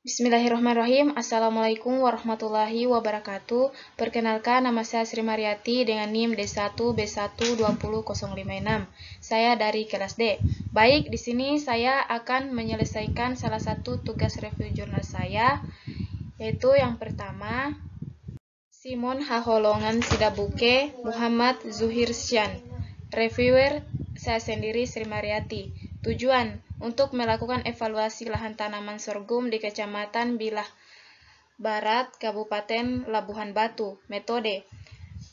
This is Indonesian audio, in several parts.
Bismillahirrahmanirrahim. Assalamualaikum warahmatullahi wabarakatuh. Perkenalkan, nama saya Sri Mariati dengan NIM D1B1200056. Saya dari kelas D. Baik, di sini saya akan menyelesaikan salah satu tugas review jurnal saya, yaitu yang pertama, Simon Haholongan Sidabuke, Muhammad Zuhirsyan. Reviewer, saya sendiri Sri Mariati. Tujuan, untuk melakukan evaluasi lahan tanaman sorghum di Kecamatan Bilah Barat, Kabupaten Labuhan Batu. Metode,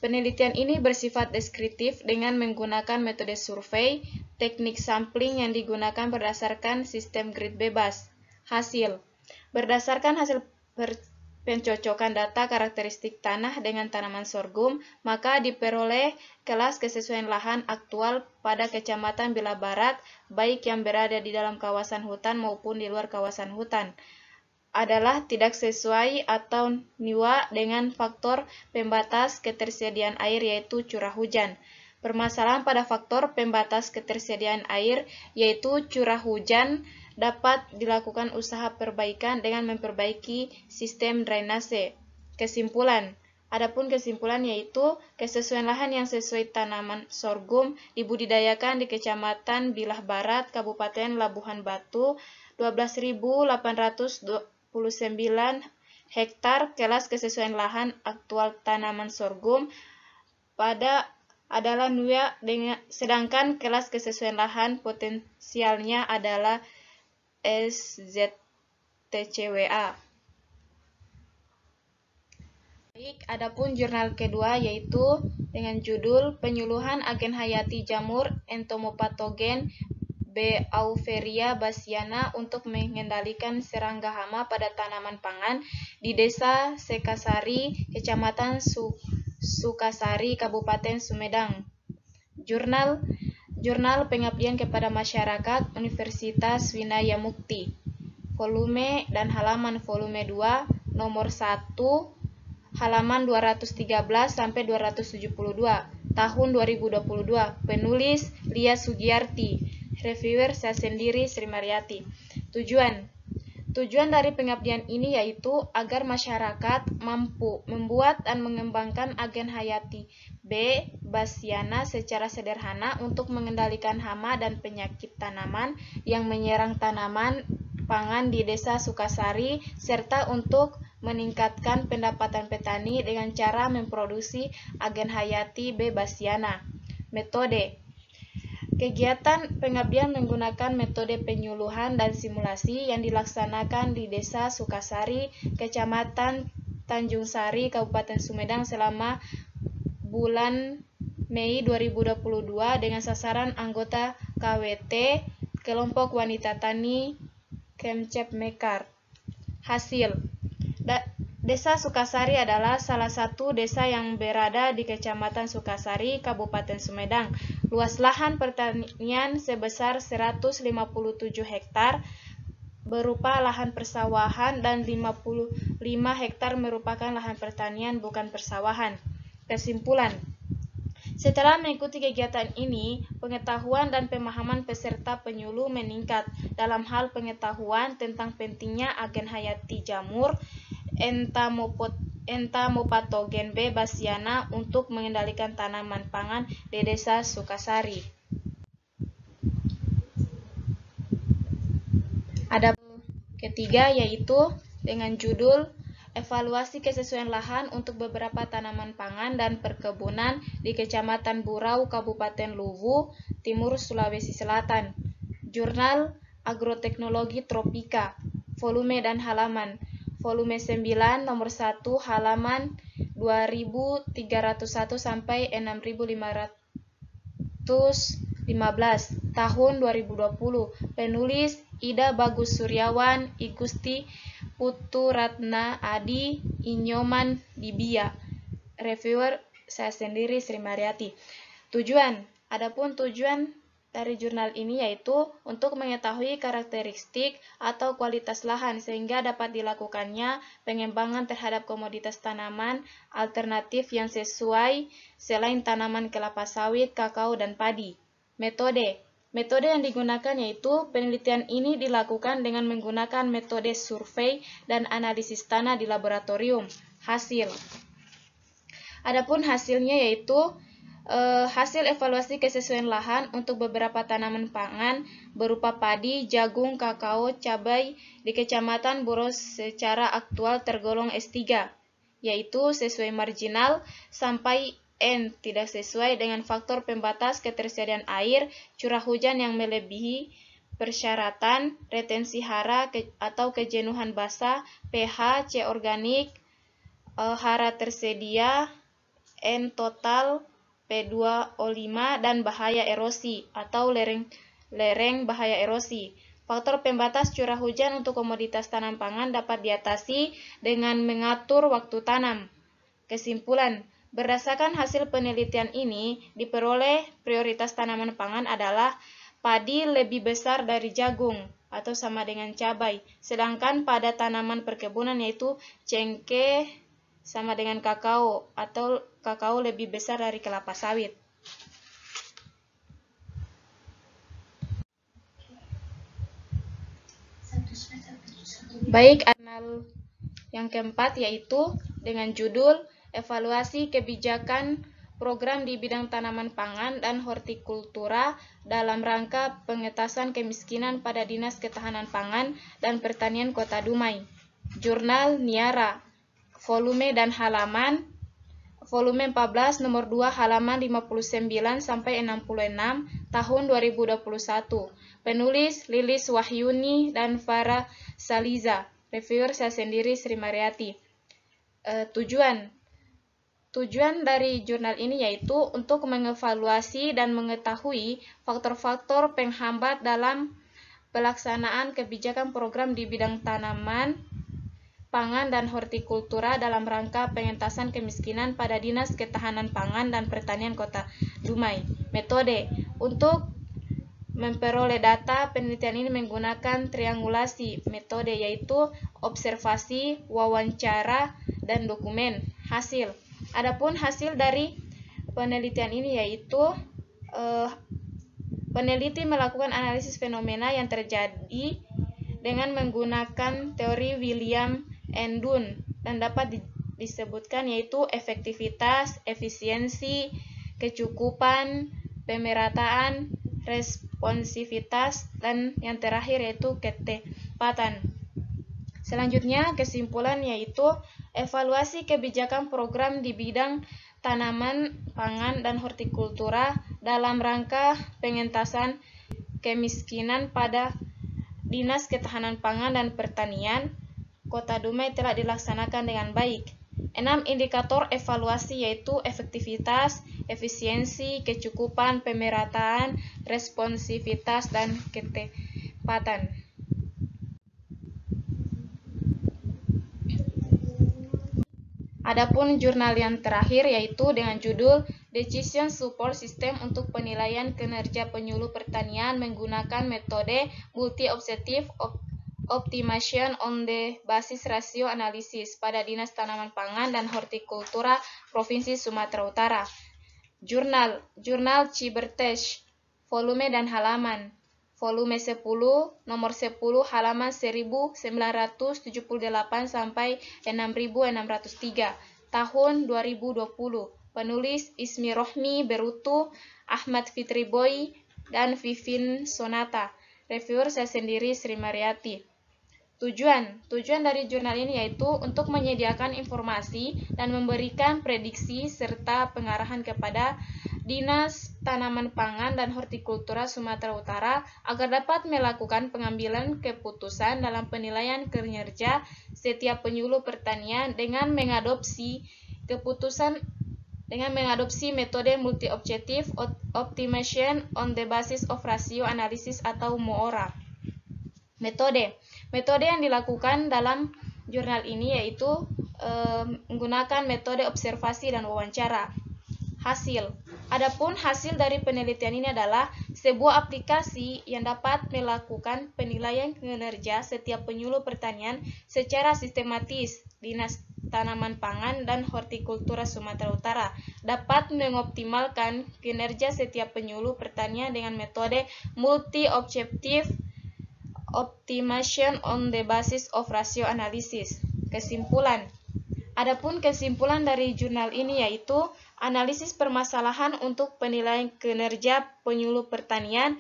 penelitian ini bersifat deskriptif dengan menggunakan metode survei. Teknik sampling yang digunakan berdasarkan sistem grid bebas. Hasil, berdasarkan hasil pencocokan data karakteristik tanah dengan tanaman sorghum, maka diperoleh kelas kesesuaian lahan aktual pada Kecamatan Bilah Barat, baik yang berada di dalam kawasan hutan maupun di luar kawasan hutan, adalah tidak sesuai atau niwa dengan faktor pembatas ketersediaan air, yaitu curah hujan. Permasalahan pada faktor pembatas ketersediaan air, yaitu curah hujan, dapat dilakukan usaha perbaikan dengan memperbaiki sistem drainase. Kesimpulan, adapun kesimpulan yaitu kesesuaian lahan yang sesuai tanaman sorghum dibudidayakan di Kecamatan Bilah Barat, Kabupaten Labuhan Batu, 12.829 hektar. Kelas kesesuaian lahan aktual tanaman sorghum pada adalah NUA, sedangkan kelas kesesuaian lahan potensialnya adalah SZTCWA. Baik, adapun jurnal kedua yaitu dengan judul Penyuluhan Agen Hayati Jamur Entomopatogen Beauveria bassiana untuk mengendalikan serangga hama pada tanaman pangan di Desa Sekasari, Kecamatan Sukasari, Kabupaten Sumedang. Jurnal Pengabdian kepada Masyarakat Universitas Winaya Mukti. Volume dan halaman volume 2, nomor 1, halaman 213 sampai 272, tahun 2022. Penulis Lia Sugiyarti. Reviewer saya sendiri Sri Mariati. Tujuan dari pengabdian ini yaitu agar masyarakat mampu membuat dan mengembangkan agen hayati B. bassiana secara sederhana untuk mengendalikan hama dan penyakit tanaman yang menyerang tanaman pangan di Desa Sukasari, serta untuk meningkatkan pendapatan petani dengan cara memproduksi agen hayati B. bassiana. Metode, kegiatan pengabdian menggunakan metode penyuluhan dan simulasi yang dilaksanakan di Desa Sukasari, Kecamatan Tanjung Sari, Kabupaten Sumedang selama bulan Mei 2022 dengan sasaran anggota KWT, Kelompok Wanita Tani, Kemcep Mekar. Hasil, Desa Sukasari adalah salah satu desa yang berada di Kecamatan Sukasari, Kabupaten Sumedang. Luas lahan pertanian sebesar 157 hektar berupa lahan persawahan dan 55 hektar merupakan lahan pertanian bukan persawahan. Kesimpulan, setelah mengikuti kegiatan ini, pengetahuan dan pemahaman peserta penyuluh meningkat dalam hal pengetahuan tentang pentingnya agen hayati jamur Entomopatogen B. bassiana untuk mengendalikan tanaman pangan di Desa Sukasari. Ada ketiga yaitu dengan judul Evaluasi kesesuaian lahan untuk beberapa tanaman pangan dan perkebunan di Kecamatan Burau, Kabupaten Luwu, Timur Sulawesi Selatan. Jurnal Agroteknologi Tropika. Volume dan halaman. Volume 9, nomor 1, halaman 2301 sampai 6515, tahun 2020. Penulis Ida Bagus Suryawan, Igusti Puturatna Adi, Inyoman Dibia. Reviewer saya sendiri Sri Mariati. Adapun tujuan dari jurnal ini yaitu untuk mengetahui karakteristik atau kualitas lahan sehingga dapat dilakukannya pengembangan terhadap komoditas tanaman alternatif yang sesuai selain tanaman kelapa sawit, kakao, dan padi. Metode, Metode yang digunakan yaitu penelitian ini dilakukan dengan menggunakan metode survei dan analisis tanah di laboratorium. Hasil. Adapun hasilnya yaitu hasil evaluasi kesesuaian lahan untuk beberapa tanaman pangan berupa padi, jagung, kakao, cabai di Kecamatan Boros secara aktual tergolong S3, yaitu sesuai marginal sampai N tidak sesuai dengan faktor pembatas ketersediaan air, curah hujan yang melebihi persyaratan, retensi hara atau kejenuhan basah, pH, C organik, hara tersedia, N total, P2O5, dan bahaya erosi atau lereng bahaya erosi. Faktor pembatas curah hujan untuk komoditas tanam pangan dapat diatasi dengan mengatur waktu tanam. Kesimpulan, berdasarkan hasil penelitian ini, diperoleh prioritas tanaman pangan adalah padi lebih besar dari jagung atau sama dengan cabai, sedangkan pada tanaman perkebunan yaitu cengkeh sama dengan kakao atau kakao lebih besar dari kelapa sawit. Baik, anal yang keempat yaitu dengan judul Evaluasi Kebijakan Program di Bidang Tanaman Pangan dan Hortikultura dalam rangka pengentasan kemiskinan pada Dinas Ketahanan Pangan dan Pertanian Kota Dumai. Jurnal Niara, volume dan halaman, volume 14 nomor 2 halaman 59 sampai 66 tahun 2021. Penulis Lilis Wahyuni dan Farah Saliza. Reviewer saya sendiri Sri Mariati. Tujuan dari jurnal ini yaitu untuk mengevaluasi dan mengetahui faktor-faktor penghambat dalam pelaksanaan kebijakan program di bidang tanaman, pangan, dan hortikultura dalam rangka pengentasan kemiskinan pada Dinas Ketahanan Pangan dan Pertanian Kota Dumai. Metode untuk memperoleh data penelitian ini menggunakan triangulasi metode yaitu observasi, wawancara, dan dokumen. Hasil. Adapun hasil dari penelitian ini yaitu peneliti melakukan analisis fenomena yang terjadi dengan menggunakan teori William N. Dunn dan dapat disebutkan yaitu efektivitas, efisiensi, kecukupan, pemerataan, responsivitas, dan yang terakhir yaitu ketepatan. Selanjutnya, kesimpulan yaitu evaluasi kebijakan program di bidang tanaman, pangan, dan hortikultura dalam rangka pengentasan kemiskinan pada Dinas Ketahanan Pangan dan Pertanian Kota Dumai telah dilaksanakan dengan baik. 6 indikator evaluasi yaitu efektivitas, efisiensi, kecukupan, pemerataan, responsivitas, dan ketepatan. Adapun jurnal yang terakhir yaitu dengan judul Decision Support System untuk penilaian kinerja penyuluh pertanian menggunakan metode multi-objective optimization on the basis ratio analysis pada Dinas Tanaman Pangan dan Hortikultura Provinsi Sumatera Utara. Jurnal Cibertes, volume dan halaman. Volume 10, nomor 10, halaman 1978 sampai 6603, tahun 2020. Penulis Ismi Rohmi Berutu, Ahmad Fitri Boy, dan Vivin Sonata. Reviewer saya sendiri Sri Mariati. Tujuan dari jurnal ini yaitu untuk menyediakan informasi dan memberikan prediksi serta pengarahan kepada Dinas Tanaman Pangan dan Hortikultura Sumatera Utara agar dapat melakukan pengambilan keputusan dalam penilaian kinerja setiap penyuluh pertanian dengan mengadopsi metode multi-objective optimization on the basis of ratio analysis atau MORA. Metode yang dilakukan dalam jurnal ini yaitu menggunakan metode observasi dan wawancara. Hasil. Adapun hasil dari penelitian ini adalah sebuah aplikasi yang dapat melakukan penilaian kinerja setiap penyuluh pertanian secara sistematis. Dinas tanaman pangan dan hortikultura Sumatera Utara, dapat mengoptimalkan kinerja setiap penyuluh pertanian dengan metode multi-objective optimization on the basis of ratio analysis. Kesimpulan. Adapun kesimpulan dari jurnal ini yaitu analisis permasalahan untuk penilaian kinerja penyuluh pertanian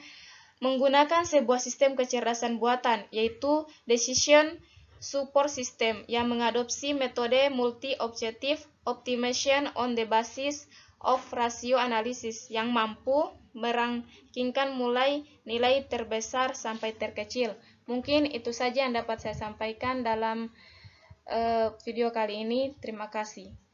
menggunakan sebuah sistem kecerdasan buatan, yaitu Decision Support System, yang mengadopsi metode multi-objective optimization on the basis of ratio analysis yang mampu merankingkan mulai nilai terbesar sampai terkecil. Mungkin itu saja yang dapat saya sampaikan dalam video kali ini. Terima kasih.